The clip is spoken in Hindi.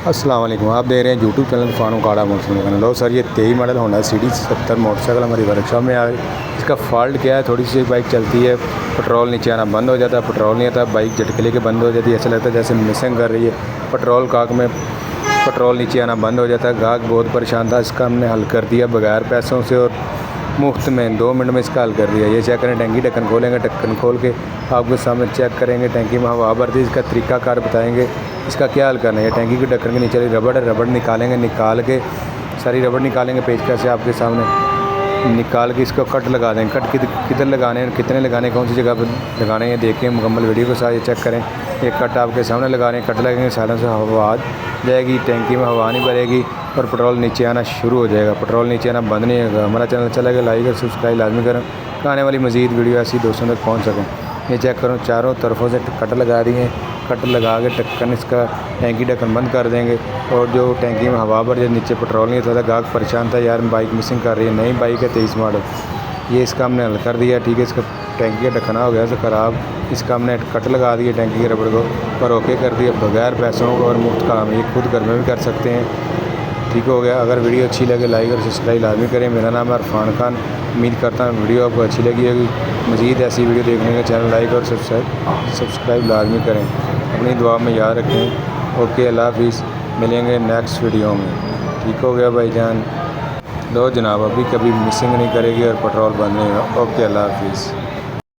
अस्सलाम वालेकुम। आप देख रहे हैं यूट्यूब चैनल फारूक आड़ा मोटरसाइकिल। लो सर, ये 23 मॉडल होंडा सिटी 70 मोटरसाइकिल हमारी वर्कशॉप में आ गई। इसका फॉल्ट क्या है, थोड़ी सी बाइक चलती है, पेट्रोल नीचे आना बंद हो जाता है, पेट्रोल नहीं आता, बाइक झटके लेके बंद हो जाती है, ऐसा लगता है जैसे मिसिंग कर रही है। पेट्रोल काक में पेट्रोल नीचे आना बंद हो जाता है। गाहक बहुत परेशान था, इसका हमने हल कर दिया बगैर पैसों से और मुफ्त में 2 मिनट में इसका हल कर दिया। ये चेक करें, टैंकी ढक्कन खोलेंगे, ढक्कन खोल के आपके सामने चेक करेंगे, टैंकी में हवा भरती है, इसका तरीकाकार बताएंगे इसका क्या हल करना है। टैंकी के ढक्कन के नीचे रबड़ है, रबड़ निकालेंगे, निकाल के सारी रबड़ निकालेंगे, पेचकस से आपके सामने निकाल के इसको कट लगा देंगे। कट किधर लगाने हैं, कितने लगाने, कौन सी जगह पर लगाने हैं, देखें मुकम्मल वीडियो के साथ ये चेक करें। ये कट आपके सामने लगा रहे हैं, कट लगेंगे, सालों से हवा आ जाएगी, टैंकी में हवा नहीं भरेगी और पेट्रोल नीचे आना शुरू हो जाएगा। पेट्रोल नीचे आना बंद नहीं होगा। हमारा चैनल अच्छा लगे लाइक और सब्सक्राइब लाजमी करें, आने वाली मज़ीद वीडियो ऐसी दोस्तों तक पहुँच सकें। ये चेक करो, चारों तरफों से कट लगा दिए, कट लगा के ढक्कन इसका टैंकी ढक्कन बंद कर देंगे। और जो टैंकी में हवा भर जाए, नीचे पेट्रोल नहीं होता था, गाहक परेशान था यार बाइक मिसिंग कर रही है, नई बाइक है 23 मॉडल। ये इसका हमने हल कर दिया, ठीक है। इसका टैंकी का ढक्कना हो गया था ख़राब, इसका हमने कट लगा दिया टैंकी के रबड़ को और ओके कर दिया बगैर पैसों को और मुफ्त काम। ये खुद घर में भी कर सकते हैं, ठीक हो गया। अगर वीडियो अच्छी लगे लाइक और सब्सक्राइब लाजमी करें। मेरा नाम है इरफान खान। उम्मीद करता हूँ वीडियो आपको अच्छी लगी होगी। मज़ीद ऐसी वीडियो देखने के चैनल लाइक और सब्सक्राइब लाजमी करें। अपनी दुआ में याद रखें। ओके, अल्लाह हाफिज़। मिलेंगे नेक्स्ट वीडियो में, ठीक हो गया भाईजान। लो जनाब, अभी कभी मिसिंग नहीं करेगी और पेट्रोल बंद नहीं होगा। ओके, अल्लाह हाफिज़।